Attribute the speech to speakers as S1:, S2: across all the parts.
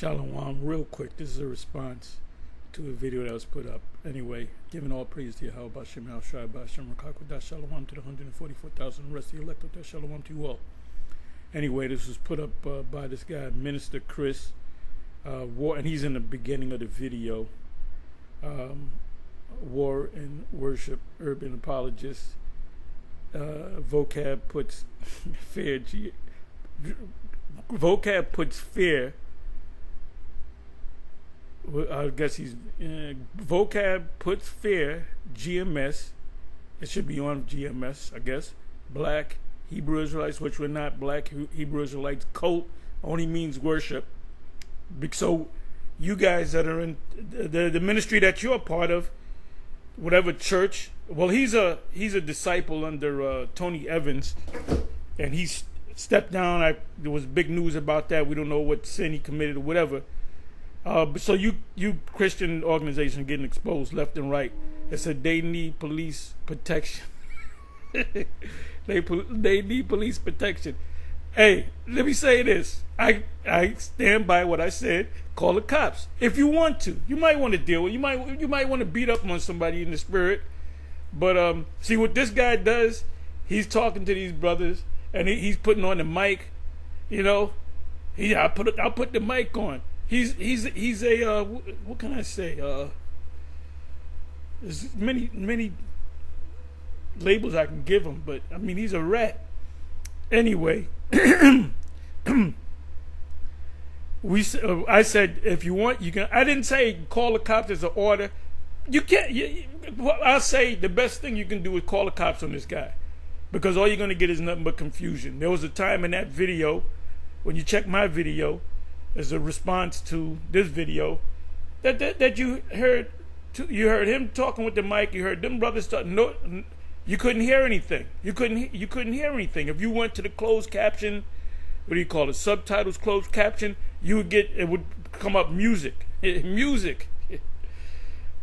S1: Shalom, real quick, this is a response to a video that was put up. Anyway, giving all praise to Yahweh, Bashem, Al-Shai, Bashem, Rakakwah, Shalom to the 144,000 rest of the elect, Shalom to you all. Anyway, this was put up by this guy, Minister Chris, and he's in the beginning of the video. War and Worship, Urban Apologists. Vocab puts fear. Vocab puts fear. I guess he's Vocab puts fear. GMS. It should be on GMS, I guess. Black Hebrew Israelites, which were not black Hebrew Israelites. Cult only means worship. So you guys that are in the ministry that you're a part of, whatever church. Well, he's a disciple under Tony Evans, and he's stepped down. There was big news about that. We don't know what sin he committed or whatever. So you Christian organizations getting exposed left and right. It said they need police protection. they need police protection. Hey, let me say this. I stand by what I said. Call the cops if you want to. You might want to deal with. You might want to beat up on somebody in the spirit. But see what this guy does. He's talking to these brothers, and he's putting on the mic. You know, I'll put the mic on. He's a what can I say? There's many labels I can give him, but I mean he's a rat. Anyway, I said if you want you can. I didn't say call the cops as an order. You can't. I'll say the best thing you can do is call the cops on this guy, because all you're going to get is nothing but confusion. There was a time in that video, when you check my video, as a response to this video, that you heard him talking with the mic. You heard them brothers talk. No, you couldn't hear anything. You couldn't hear anything. If you went to the closed caption, what do you call it? Subtitles, closed caption. It would come up music. Music.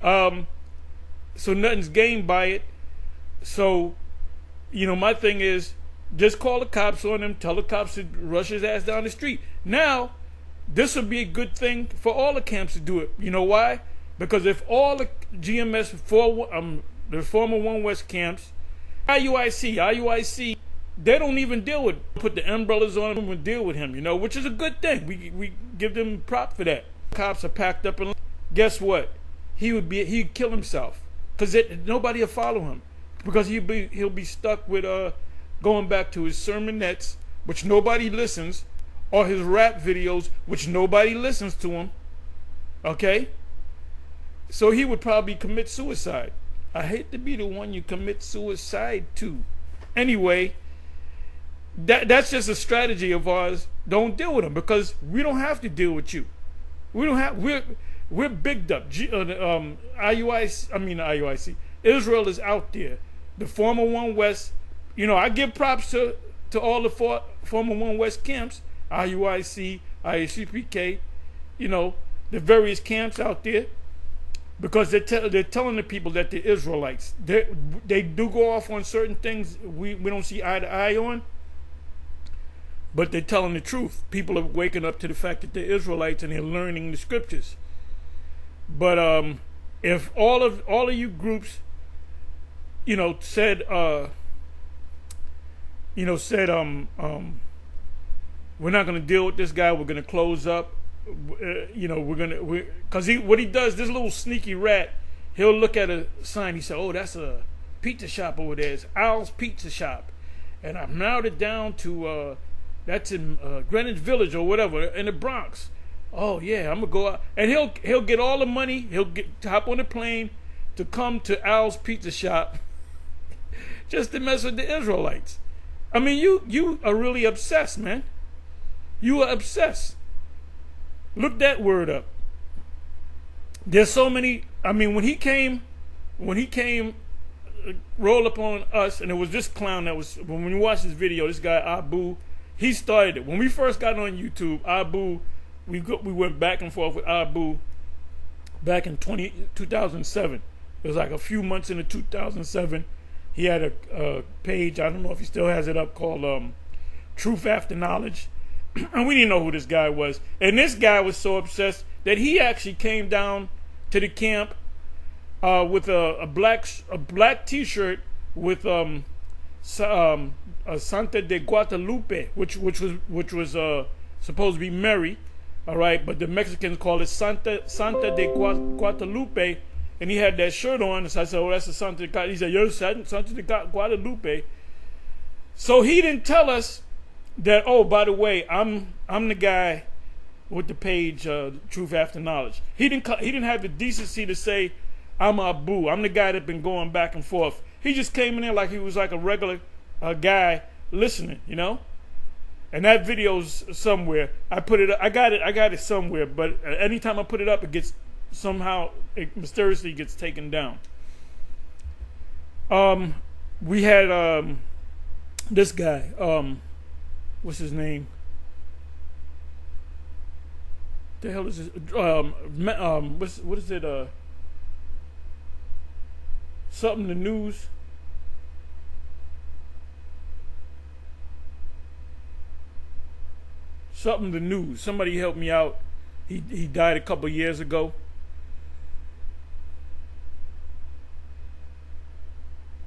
S1: So nothing's gained by it. So, my thing is just call the cops on him. Tell the cops to rush his ass down the street. Now, this would be a good thing for all the camps to do it. You know why? Because if all the GMS, the former One West camps, IUIC, they don't even put the umbrellas on him and deal with him, which is a good thing. We give them prop for that. Cops are packed up, and guess what? He'd kill himself, because nobody will follow him, because he'll be stuck with going back to his sermonettes, which nobody listens, or his rap videos, which nobody listens to him. Okay? So he would probably commit suicide. I hate to be the one you commit suicide to. Anyway, that's just a strategy of ours. Don't deal with him, because we don't have to deal with you. We're bigged up. IUIC. Israel is out there. The former One West. I give props to all the former One West camps. IUIC, IACPK, the various camps out there, because they're telling the people that the Israelites, they do go off on certain things we don't see eye to eye on, but they're telling the truth. People are waking up to the fact that they're Israelites and they're learning the scriptures. But if all of you groups, said we're not going to deal with this guy. We're going to close up. Because what he does, this little sneaky rat, he'll look at a sign. He said, "Oh, that's a pizza shop over there. It's Al's Pizza Shop, and I've narrowed it down to that's in Greenwich Village or whatever in the Bronx. Oh yeah, I'm gonna go out." And he'll get all the money. He'll hop on a plane to come to Al's Pizza Shop just to mess with the Israelites. I mean, you are really obsessed, man. You are obsessed. Look that word up. There's so many. I mean, when he came, roll up on us, and it was this clown that was. When you watch this video, this guy Abu, he started it. When we first got on YouTube, Abu, we went back and forth with Abu back in 2007. It was like a few months into 2007. He had a page. I don't know if he still has it up, called Truth After Knowledge. And we didn't know who this guy was. And this guy was so obsessed that he actually came down to the camp with a black T-shirt with Santa de Guadalupe, which was supposed to be Mary, all right, but the Mexicans call it Santa de Guadalupe, and he had that shirt on. And so I said, "Oh, that's the Santa." He said, "You're Santa de Guadalupe." So he didn't tell us that. Oh, by the way, I'm the guy with the page Truth After Knowledge. He didn't have the decency to say, "I'm Abu. I'm the guy that's been going back and forth." He just came in there like he was like a regular guy listening, you know. And that video's somewhere. I put it. I got it somewhere. But anytime I put it up, it mysteriously gets taken down. We had this guy. What's his name? The hell is this? What is it? Something the news. Something the news. Somebody help me out. He died a couple years ago.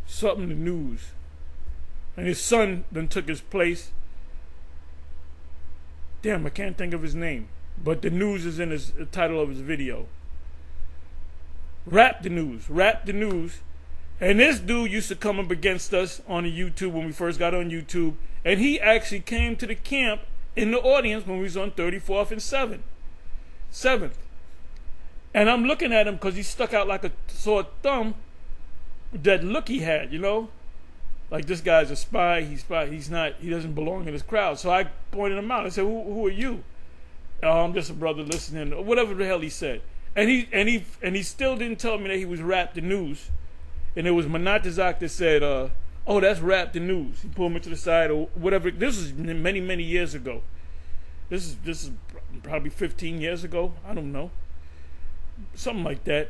S1: Something the news. And his son then took his place. Damn, I can't think of his name. But the news is in the title of his video. Rap the news. Rap the news. And this dude used to come up against us on the YouTube when we first got on YouTube. And he actually came to the camp in the audience when we was on 34th and 7th. And I'm looking at him because he stuck out like a sore thumb with that look he had, you know? Like, this guy's a spy. He doesn't belong in this crowd. So I pointed him out. I said, who are you? Oh, I'm just a brother listening, or whatever the hell he said. And he still didn't tell me that he was Rap the News. And it was Manatazak that said, "Oh, that's Rap the News." He pulled me to the side or whatever. This was many, many years ago. This is probably 15 years ago. I don't know, something like that.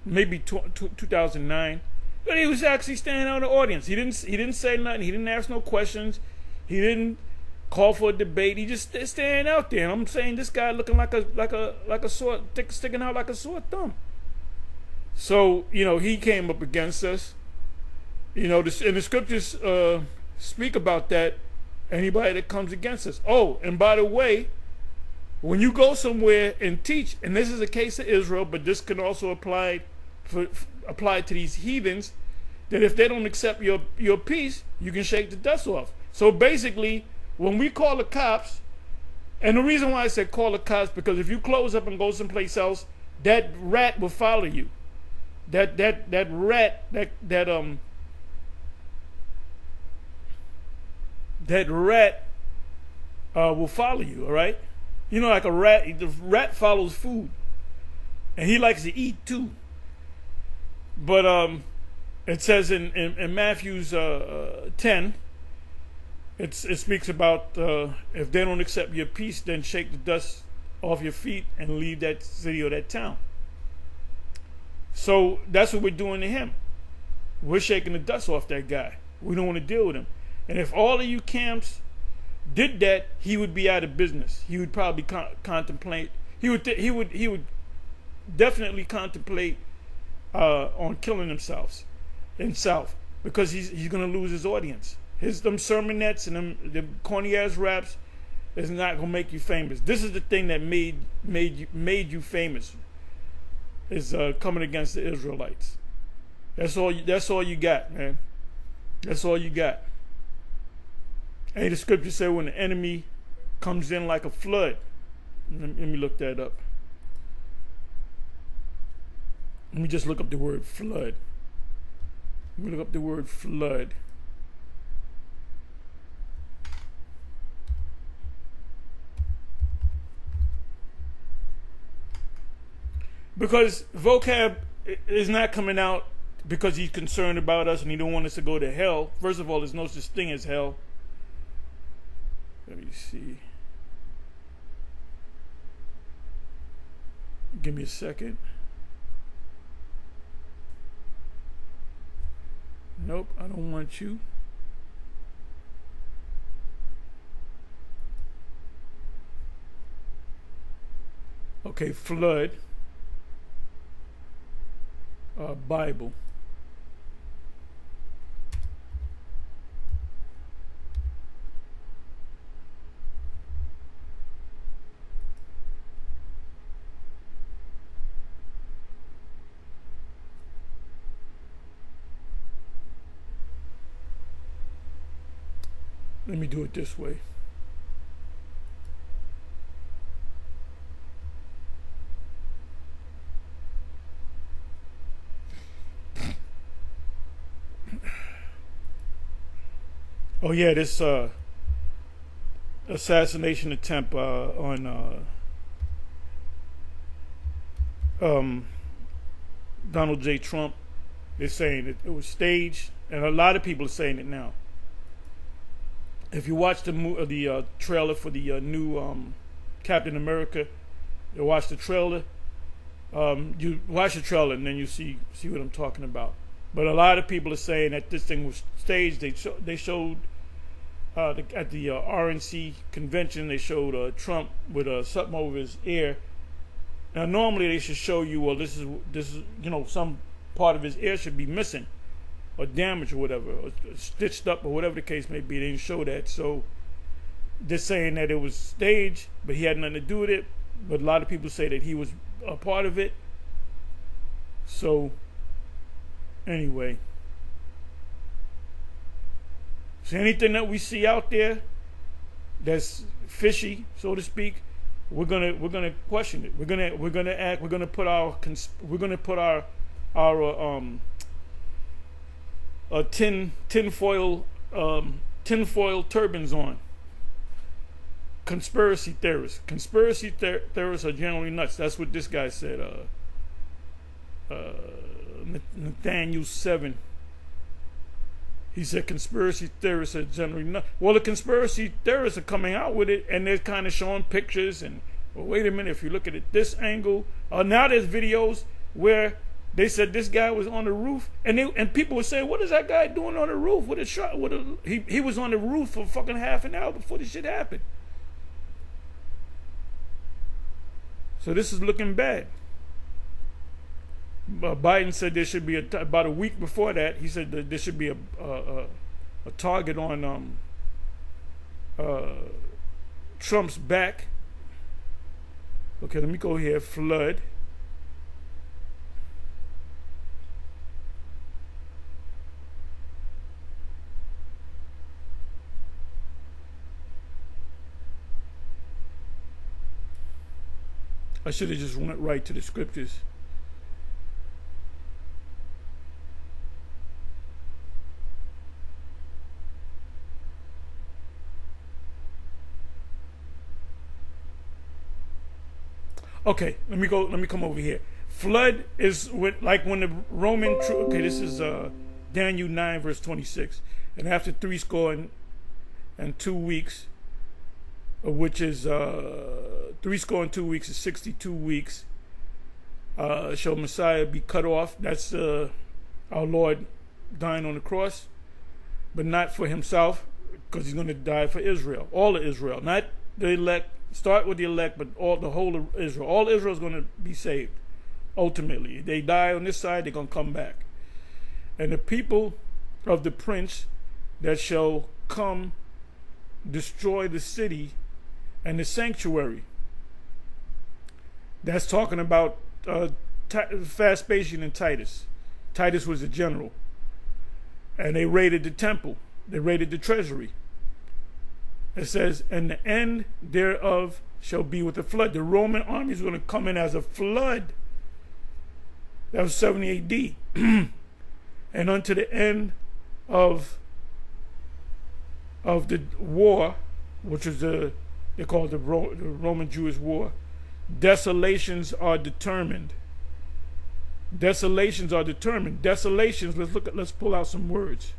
S1: Maybe 2009. But he was actually standing out in the audience. He didn't say nothing. He didn't ask no questions. He didn't call for a debate. He just standing out there. And I'm saying, this guy looking like a sore, sticking out like a sore thumb. So, you know, he came up against us. You know, and the scriptures speak about that. Anybody that comes against us. Oh, and by the way, when you go somewhere and teach, and this is a case of Israel, but this can also apply to these heathens, that if they don't accept your peace, you can shake the dust off. So basically, when we call the cops, and the reason why I said call the cops, because if you close up and go someplace else, that rat will follow you. That rat will follow you. All right, you know, like a rat. The rat follows food, and he likes to eat too. But it says in Matthew's 10, it speaks about if they don't accept your peace, then shake the dust off your feet and leave that city or that town. So that's what we're doing to him. We're shaking the dust off that guy. We don't want to deal with him. And if all of you camps did that, he would be out of business. He would probably contemplate. He would definitely contemplate on killing himself because he's going to lose his audience. Them sermonettes and them corny ass raps is not going to make you famous. This is the thing that made you famous. Is coming against the Israelites. That's all you got, man. That's all you got. And the scripture said when the enemy comes in like a flood. Let me look that up. Let me just look up the word flood. Let me look up the word flood. Because Vocab is not coming out because he's concerned about us and he don't want us to go to hell. First of all, there's no such thing as hell. Let me see. Give me a second. Nope, I don't want you. Okay, flood, Bible. Let me do it this way. Oh yeah, this assassination attempt on Donald J. Trump. They're saying it was staged, and a lot of people are saying it now. If you watch the trailer for the new Captain America, you watch the trailer. You watch the trailer and then you see what I'm talking about. But a lot of people are saying that this thing was staged. They showed at the RNC convention. They showed Trump with something over his ear. Now normally they should show you, well, this is some part of his ear should be missing, or damaged, or whatever, or stitched up, or whatever the case may be. They didn't show that, so they're saying that it was staged, but he had nothing to do with it. But a lot of people say that he was a part of it. So anyway, so anything that we see out there that's fishy, so to speak, we're gonna question it. We're gonna put our tinfoil turbans on. Conspiracy theorists. Conspiracy theorists are generally nuts. That's what this guy said. Nathaniel 7. He said conspiracy theorists are generally nuts. Well, the conspiracy theorists are coming out with it, and they're kind of showing pictures. And well, wait a minute, if you look at it this angle, now there's videos where they said this guy was on the roof, and people were saying, "What is that guy doing on the roof with a shot? He was on the roof for fucking half an hour before this shit happened." So this is looking bad. Biden said there should be about a week before that. He said that there should be a target on Trump's back. Okay, let me go here. Flood. I should have just went right to the scriptures. Okay, let me come over here. Flood is like when the Roman troops. Okay, this is Daniel 9 verse 26. And after 62 weeks, which is 62 weeks is 62 weeks, shall Messiah be cut off. That's our Lord dying on the cross, but not for himself, because he's going to die for Israel, all of Israel, not the elect. Start with the elect, but the whole of Israel. All Israel is going to be saved. Ultimately, if they die on this side, they're going to come back. And the people of the prince that shall come destroy the city and the sanctuary. That's talking about Vespasian and Titus. Titus was a general, and they raided the temple. They raided the treasury. It says, and the end thereof shall be with a flood. The Roman army is going to come in as a flood. That was 70 AD. And unto the end of the war, which is they call it the Roman Jewish War, desolations are determined. Desolations are determined. Desolations, let's pull out some words.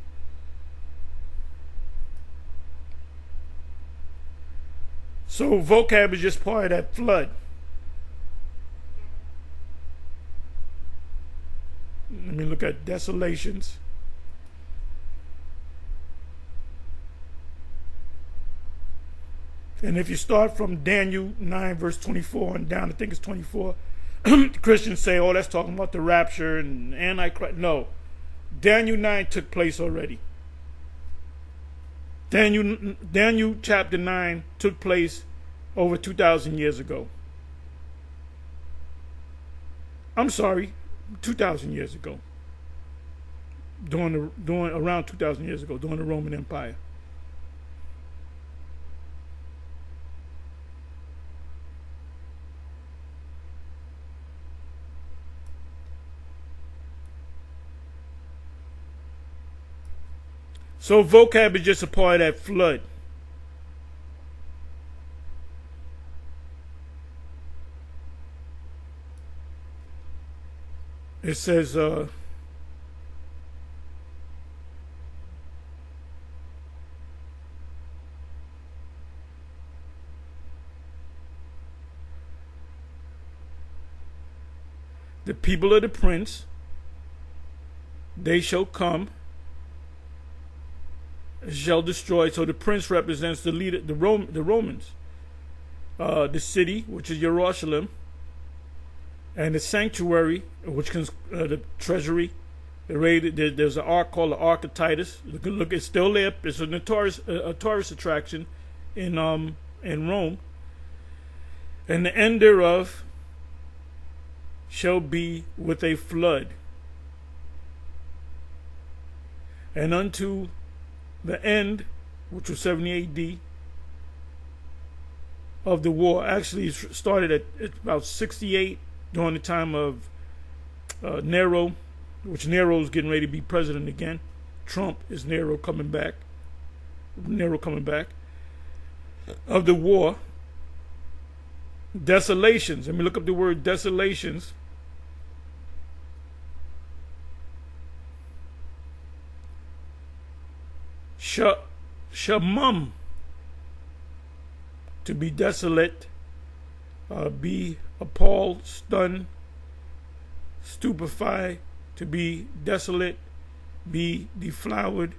S1: So vocab is just part of that flood. Let me look at desolations. And if you start from Daniel 9 verse 24 and down, I think it's 24, Christians say, oh, that's talking about the rapture and Antichrist. No, Daniel 9 took place already. Daniel chapter 9 took place over 2,000 years ago. I'm sorry, 2,000 years ago. During around 2,000 years ago, during the Roman Empire. So vocab is just a part of that flood. It says, the people of the prince, they shall come, shall destroy. So the prince represents the leader, the Romans, the city, which is Jerusalem, and the sanctuary, which is the treasury. There's an ark called the Ark of Titus. Look, it's still there. It's a notorious tourist attraction in Rome. And the end thereof shall be with a flood, and unto the end, which was 70 A.D. of the war. Actually, it started at about 68 during the time of Nero, which Nero's getting ready to be president again. Trump is Nero coming back. Of the war. Desolations. Let me look up the word desolations. Shamum, to be desolate, be appalled, stunned, stupefy, to be desolate, be deflowered,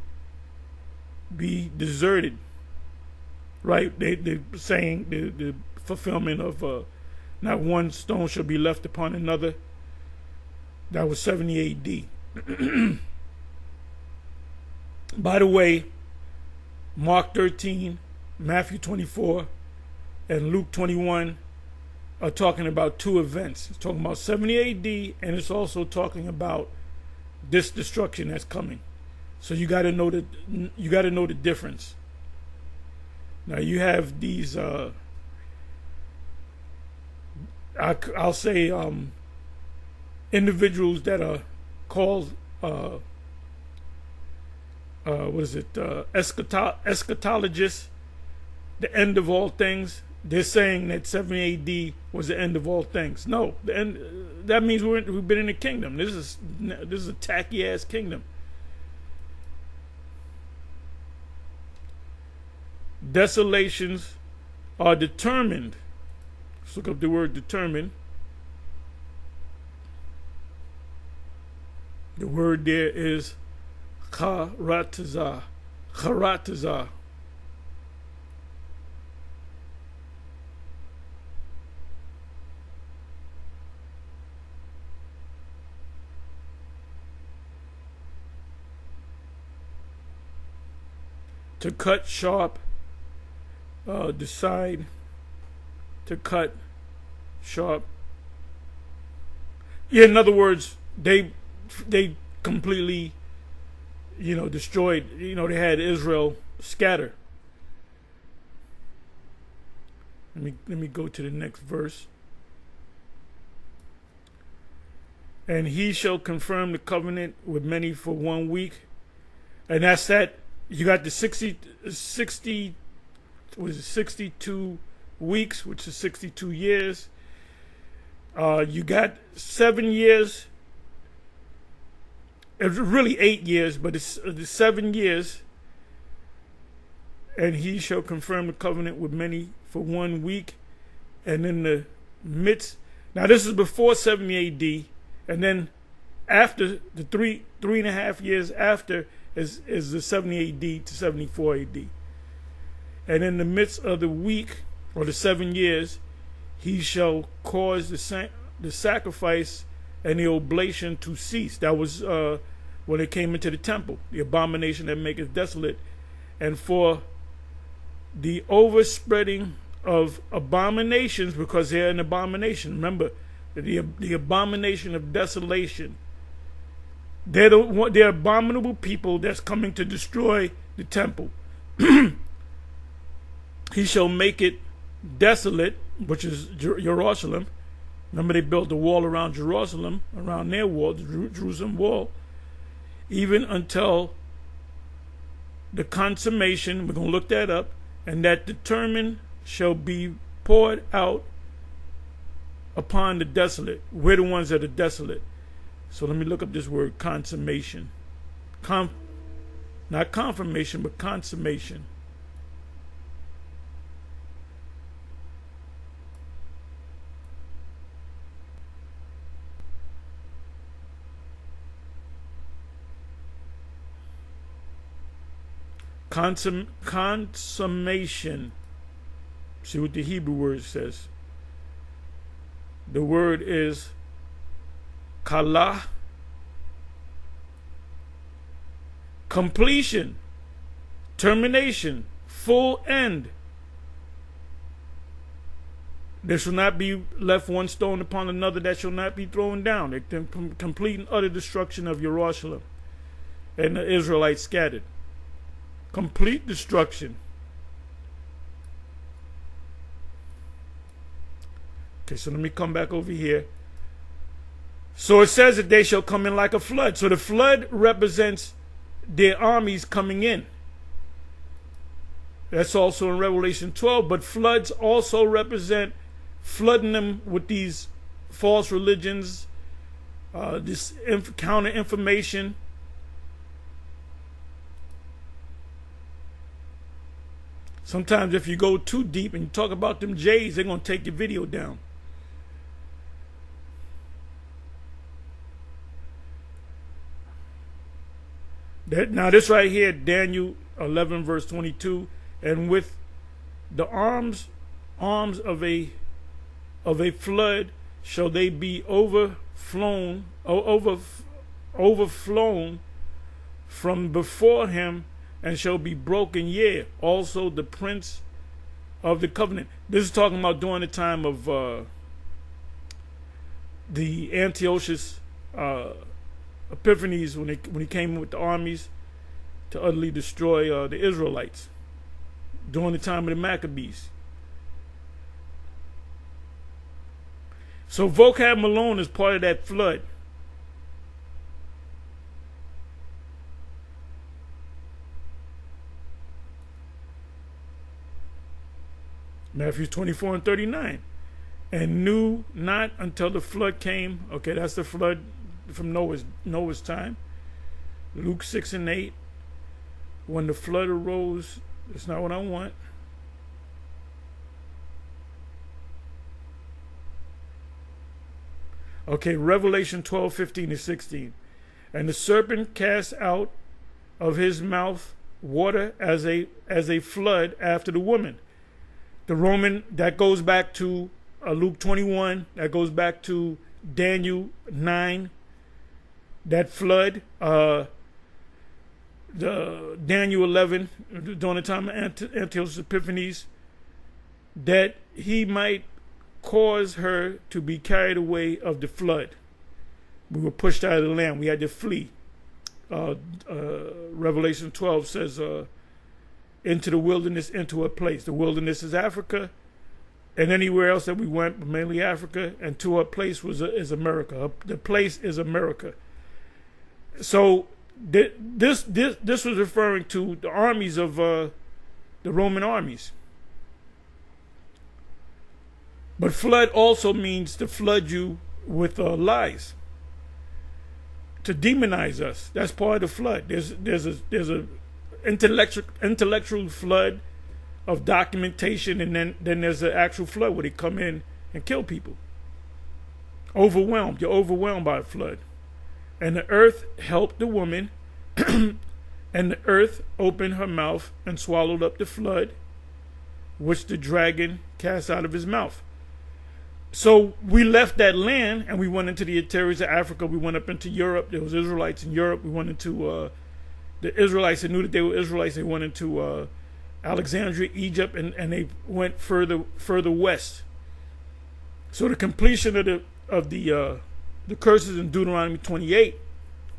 S1: be deserted. Right? They're saying the fulfillment of not one stone shall be left upon another. That was 70 A.D. By the way, Mark 13, Matthew 24, and Luke 21 are talking about two events. It's talking about 70 A.D. and it's also talking about this destruction that's coming. So you got to know the difference. Now you have these I'll say individuals that are called eschatologists, the end of all things. They're saying that 70 A.D. was the end of all things. No, the end. That means we've been in the kingdom. This is a tacky ass kingdom. Desolations are determined. Let's look up the word determined. The word there is charatazah. Charatazah. To cut sharp, decide, to cut sharp. Yeah, in other words, they completely, destroyed. They had Israel scatter. Let me go to the next verse. And he shall confirm the covenant with many for 1 week, and that's that. You got the 62 weeks, which is 62 years. You got 7 years. It's really 8 years, but it's 7 years. And he shall confirm the covenant with many for 1 week. And in the midst, now this is before 70 A.D. And then after the three and a half years after is the 70 A.D. to 74 A.D. And in the midst of the week, or the 7 years, he shall cause the sacrifice and the oblation to cease. That was when they came into the temple, the abomination that maketh desolate. And for the overspreading of abominations, because they're an abomination. Remember, the abomination of desolation. They're abominable people that's coming to destroy the temple. He shall make it desolate, which is Jerusalem. Remember, they built the wall around Jerusalem, around their wall, the Jerusalem wall, even until the consummation. We're going to look that up. And that determined shall be poured out upon the desolate. We're the ones that are desolate. So let me look up this word, consummation. Not confirmation, but consummation. Consummation. See what the Hebrew word says. The word is kala. Completion, termination, full end. There shall not be left one stone upon another that shall not be thrown down. The complete and utter destruction of Jerusalem and the Israelites scattered. Complete destruction. Okay, so let me come back over here. So it says that they shall come in like a flood. So the flood represents their armies coming in. That's also in Revelation 12. But floods also represent flooding them with these false religions, this counter information. Sometimes if you go too deep and you talk about them J's, they're going to take your video down. Now this right here, Daniel 11 verse 22, and with the arms of a flood shall they be overflown from before him, and shall be broken, yea, also the prince of the covenant. This is talking about during the time of the Antiochus Epiphanes, when he came with the armies to utterly destroy the Israelites during the time of the Maccabees. So Vocab Malone is part of that flood. Matthew 24 and 39. And knew not until the flood came. Okay, that's the flood from Noah's time. Luke 6 and 8. When the flood arose, that's not what I want. Okay, Revelation 12, 15 and 16. And the serpent cast out of his mouth water as a flood after the woman. The Roman, that goes back to Luke 21, that goes back to Daniel 9, that flood, the Daniel 11, during the time of Antiochus Epiphanes, that he might cause her to be carried away of the flood. We were pushed out of the land. We had to flee. Revelation 12 says, into the wilderness, into a place. The wilderness is Africa, and anywhere else that we went, but mainly Africa, and to a place is America. The place is America. So this was referring to the armies of the Roman armies. But flood also means to flood you with lies, to demonize us. That's part of the flood. There's a intellectual flood of documentation, and then there's an actual flood where they come in and kill people. Overwhelmed. You're overwhelmed by a flood. And the earth helped the woman, and the earth opened her mouth and swallowed up the flood, which the dragon cast out of his mouth. So we left that land and we went into the interiors of Africa. We went up into Europe. There was Israelites in Europe. We went into the Israelites that knew that they were Israelites. They went into Alexandria, Egypt, and they went further west. So the completion of the curses in Deuteronomy 28,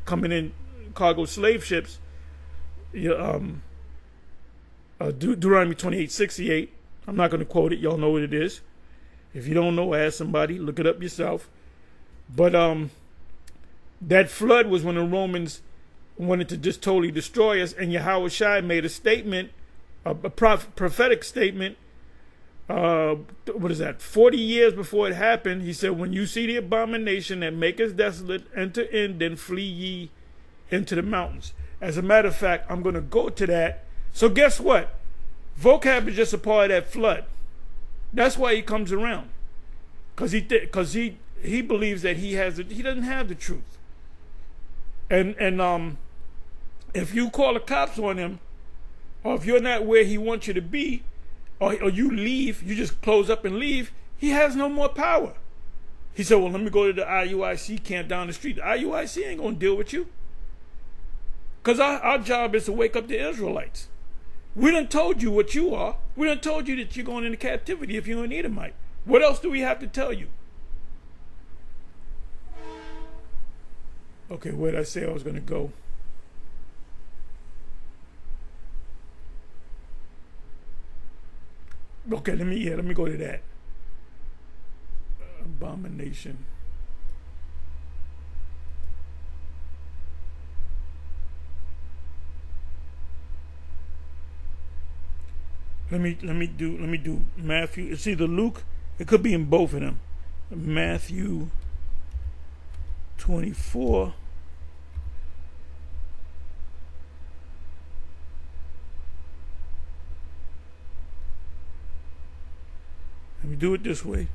S1: coming in cargo slave ships, Deuteronomy 28:68. I'm not going to quote it. Y'all know what it is. If you don't know, ask somebody. Look it up yourself. But that flood was when the Romans wanted to just totally destroy us, and Yahweh Shai made a statement, a prophetic statement. What is that? 40 years before it happened, he said, "When you see the abomination that maketh desolate, enter in, then flee ye into the mountains." As a matter of fact, I'm going to go to that. So guess what? Vocab is just a part of that flood. That's why he comes around, because he believes that he doesn't have the truth. And if you call the cops on him, or if you're not where he wants you to be, or you leave, you just close up and leave, he has no more power. He said, "Well, let me go to the IUIC camp down the street." The IUIC ain't gonna deal with you, because our job is to wake up the Israelites. We done told you what you are. We done told you that you're going into captivity if you're an Edomite. What else do we have to tell you? Okay, where did I say I was going to go? Okay, let me go to that. Abomination. Let me do Matthew. It's either Luke. It could be in both of them. Matthew 24. Let me do it this way.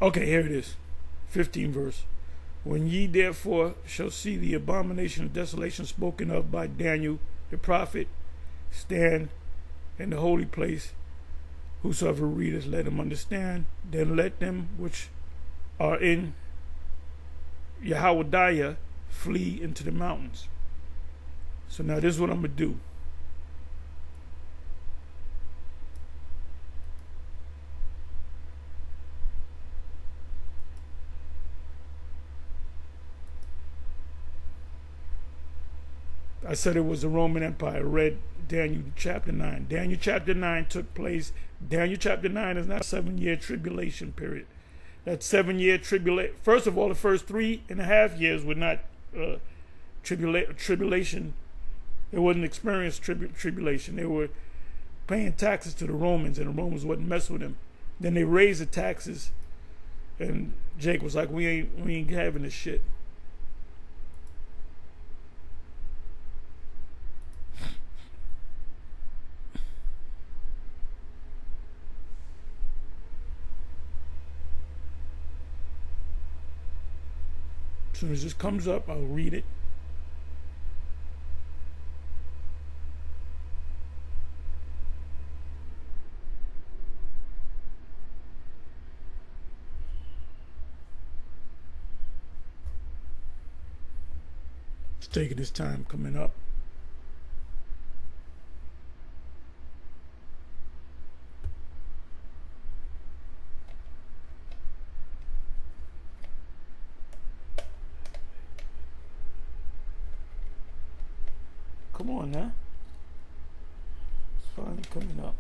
S1: Okay, here it is. 15 verse. When ye therefore shall see the abomination of desolation spoken of by Daniel the prophet stand in the holy place, whosoever readeth, let him understand. Then let them which are in Yahweh flee into the mountains. So now this is what I'm going to do. I said it was the Roman Empire. I read Daniel chapter 9. Daniel chapter 9 took place. Daniel chapter 9 is not a 7-year tribulation period. That 7-year tribulation. First of all, the first 3.5 years were not tribulation. They wasn't experienced tribulation. They were paying taxes to the Romans, and the Romans wouldn't mess with them. Then they raised the taxes, and Jake was like, "We ain't having this shit." As soon as this comes up, I'll read it. It's taking its time coming up. Come on now. It's finally coming up.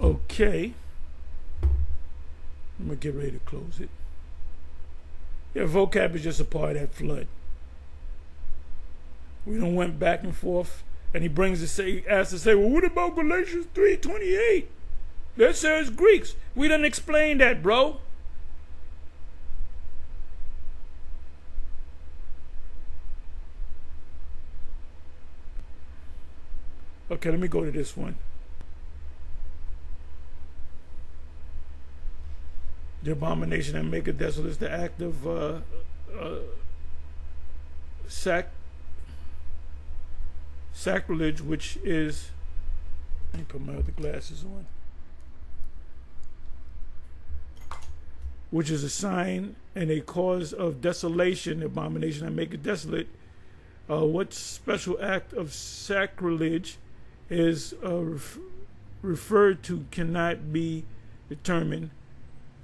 S1: Okay. I'm going to get ready to close it. Yeah, vocab is just a part of that flood. We done went back and forth, and he asks to say, well, what about Galatians 3:28? That says Greeks. We done explained that, bro. Okay, let me go to this one. The abomination that maketh desolate is the act of sacrilege, which is, let me put my other glasses on, which is a sign and a cause of desolation, the abomination that maketh desolate. What special act of sacrilege is referred to cannot be determined.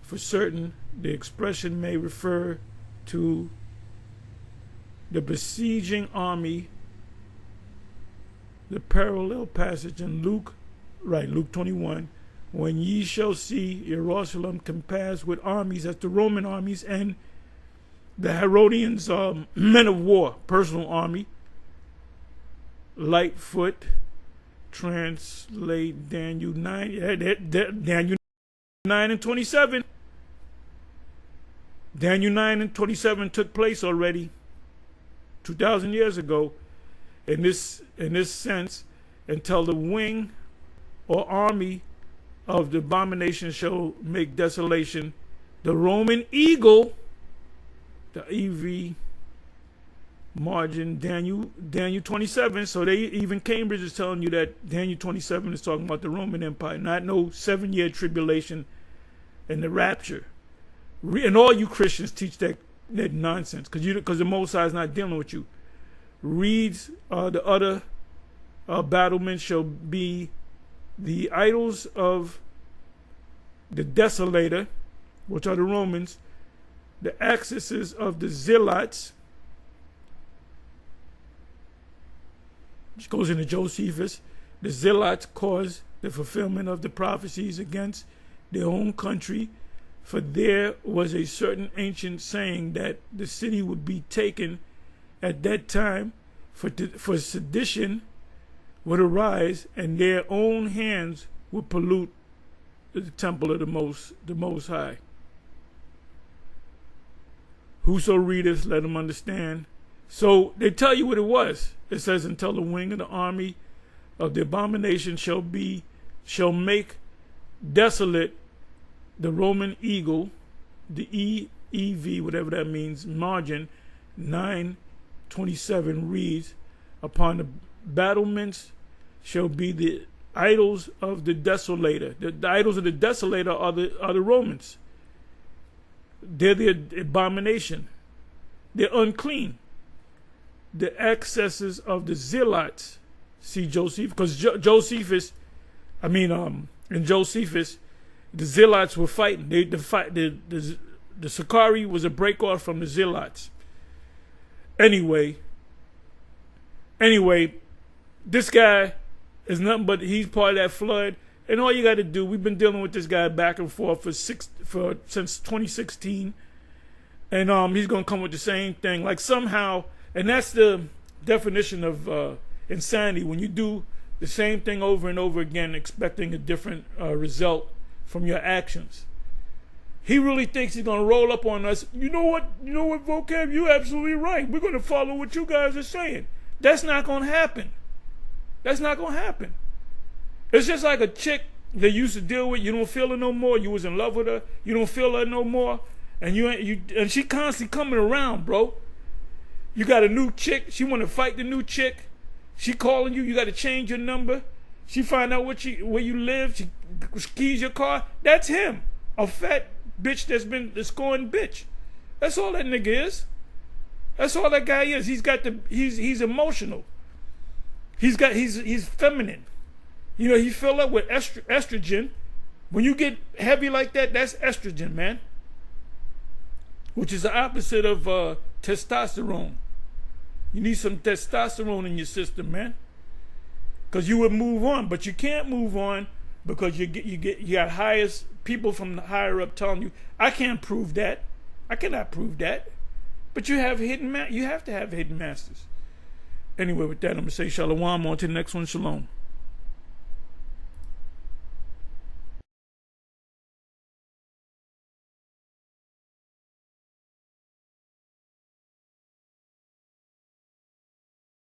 S1: For certain, the expression may refer to the besieging army. The parallel passage in Luke 21, when ye shall see Jerusalem compassed with armies as the Roman armies and the Herodians, men of war, personal army, light foot, translate Daniel 9, Daniel 9 and 27. Daniel 9 and 27 took place already 2,000 years ago in this sense, until the wing or army of the abomination shall make desolation. The Roman eagle, the EV margin, Daniel 27. So even Cambridge is telling you that Daniel 27 is talking about the Roman Empire, not no 7-year tribulation and the rapture. And all you Christians teach that nonsense because the Most High is not dealing with you. Reads the other battlements shall be the idols of the desolator, which are the Romans, the accesses of the zealots, which goes into Josephus. The zealots caused the fulfillment of the prophecies against their own country, for there was a certain ancient saying that the city would be taken at that time, for sedition would arise, and their own hands would pollute the temple of the Most High. Whoso readeth, let him understand. So they tell you what it was. It says, until the wing of the army of the abomination shall make desolate the Roman eagle, the EEV, whatever that means, margin 9:27 reads, upon the battlements shall be the idols of the desolator. The idols of the desolator are the Romans. They're the abomination. They're unclean. The excesses of the zealots. See Josephus, because Josephus, in Josephus, the zealots were fighting. The Sicarii was a break off from the zealots. Anyway, this guy is nothing but he's part of that flood. And all you got to do, we've been dealing with this guy back and forth since 2016, and he's gonna come with the same thing. Like somehow, and that's the definition of insanity, when you do the same thing over and over again, expecting a different result from your actions. He really thinks he's gonna roll up on us. You know what, Vocab? You're absolutely right. We're gonna follow what you guys are saying. That's not gonna happen. That's not gonna happen. It's just like a chick that you used to deal with. You don't feel her no more. You was in love with her. You don't feel her no more, and and she constantly coming around, bro. You got a new chick. She want to fight the new chick. She calling you. You got to change your number. She find out where you live. She keys your car. That's him. A fat bitch that's been the scoring bitch. That's all that nigga is. That's all that guy is. He's emotional. He's feminine. He fill up with estrogen. When you get heavy like that, that's estrogen, man. which is the opposite of testosterone. You need some testosterone in your system, man, because you would move on, but you can't move on because you got highest people from the higher up telling you, I can't prove that, I cannot prove that, but you have you have to have hidden masters. Anyway, with that, I'm gonna say shalom. On to the next one. Shalom.